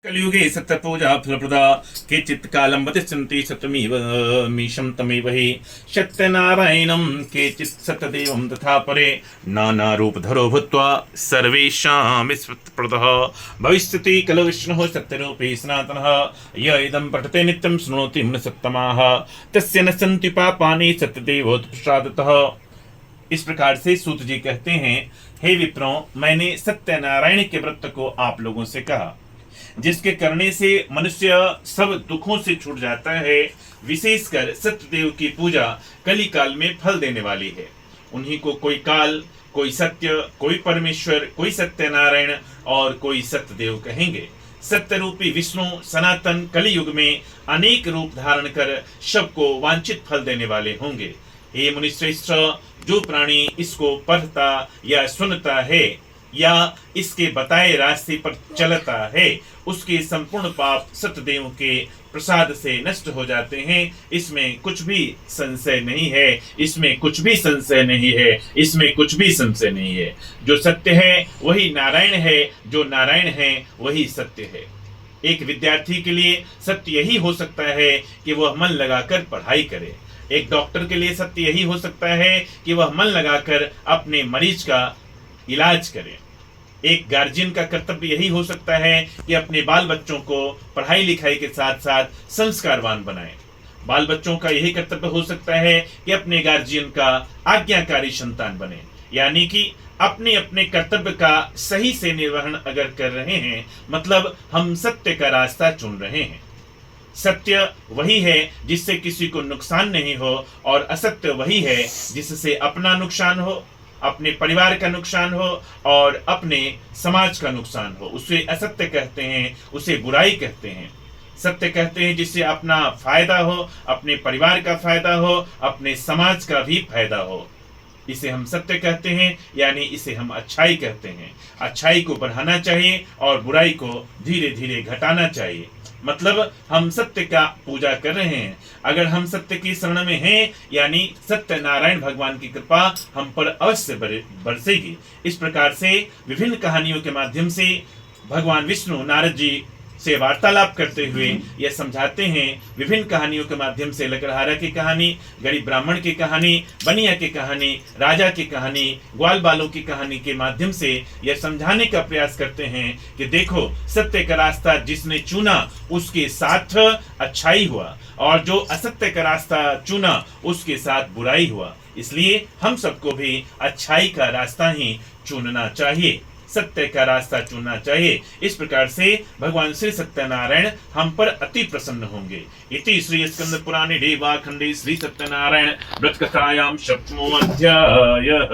कलियुगे सत्यपूजा फलप्रदा केचित् कालं वतिष्ठन्ति सत्यमेव मीशं तमेव हि सत्यनारायणं केचित् सत्यदेवं तथा परे नानारूपधरो भूत्वा सर्वेषां विश्वप्रदः भविष्यति खलु विष्णुः सत्यरूपी सनातनः य इदं पठते नित्यं शृणोति मनसत्तमाः तस्य न सन्ति पापानि सत्यदेवोत्प्रसादतः। इस प्रकार से सूत जी कहते हैं, हे विप्रों, मैंने सत्यनारायण के व्रत को आप लोगों से कहा, जिसके करने से मनुष्य सब दुखों से छूट जाता है। विशेषकर सत्यदेव की पूजा कली काल में फल देने वाली है। उन्हीं को कोई काल, कोई सत्य, कोई परमेश्वर, कोई सत्यनारायण और कोई सत्यदेव कहेंगे। सत्य रूपी विष्णु सनातन कली युग में अनेक रूप धारण कर सबको वांछित फल देने वाले होंगे। हे मुनिश्रेष्ठ, जो प्राणी इसको पढ़ता या सुनता है या इसके बताए रास्ते पर चलता है, उसके संपूर्ण पाप सत्यदेव के प्रसाद से नष्ट हो जाते हैं। इसमें कुछ भी संशय नहीं है, इसमें कुछ भी संशय नहीं है, इसमें कुछ भी संशय नहीं है। जो सत्य है वही नारायण है, जो नारायण है वही सत्य है। एक विद्यार्थी के लिए सत्य यही हो सकता है कि वह मन लगाकर पढ़ाई करे। एक डॉक्टर के लिए सत्य यही हो सकता है कि वह मन लगाकर अपने मरीज का इलाज करें। एक गार्जियन का कर्तव्य यही हो सकता है कि अपने बाल बच्चों को पढ़ाई लिखाई के साथ साथ संस्कारवान बनाए। बाल बच्चों का यही कर्तव्य हो सकता है कि अपने गार्जियन का आज्ञाकारी संतान बने। यानी कि अपने अपने कर्तव्य का सही से निर्वहन अगर कर रहे हैं, मतलब हम सत्य का रास्ता चुन रहे हैं। सत्य वही है जिससे किसी को नुकसान नहीं हो, और असत्य वही है जिससे अपना नुकसान हो, अपने परिवार का नुकसान हो और अपने समाज का नुकसान हो। उसे असत्य कहते हैं, उसे बुराई कहते हैं। सत्य कहते हैं जिससे अपना फायदा हो, अपने परिवार का फायदा हो, अपने समाज का भी फायदा हो। इसे हम सत्य कहते हैं, यानी इसे हम अच्छाई कहते हैं। अच्छाई को बढ़ाना चाहिए और बुराई को धीरे धीरे घटाना चाहिए। मतलब हम सत्य का पूजा कर रहे हैं। अगर हम सत्य की शरण में हैं, यानी सत्य नारायण भगवान की कृपा हम पर अवश्य बरसेगी। इस प्रकार से विभिन्न कहानियों के माध्यम से भगवान विष्णु नारद जी से वार्तालाप करते हुए यह समझाते हैं। विभिन्न कहानियों के माध्यम से लकड़हारा की कहानी, गरीब ब्राह्मण की कहानी, बनिया की कहानी, राजा की कहानी, ग्वाल बालों की कहानी के माध्यम से यह समझाने का प्रयास करते हैं कि देखो, सत्य का रास्ता जिसने चुना उसके साथ अच्छाई हुआ, और जो असत्य का रास्ता चुना उसके साथ बुराई हुआ। इसलिए हम सबको भी अच्छाई का रास्ता ही चुनना चाहिए, सत्य का रास्ता चुनना चाहिए। इस प्रकार से भगवान श्री सत्यनारायण हम पर अति प्रसन्न होंगे। इति श्री स्कंद पुराणे देवाखंडे श्री सत्यनारायण व्रत कथायां 7वां अध्यायः।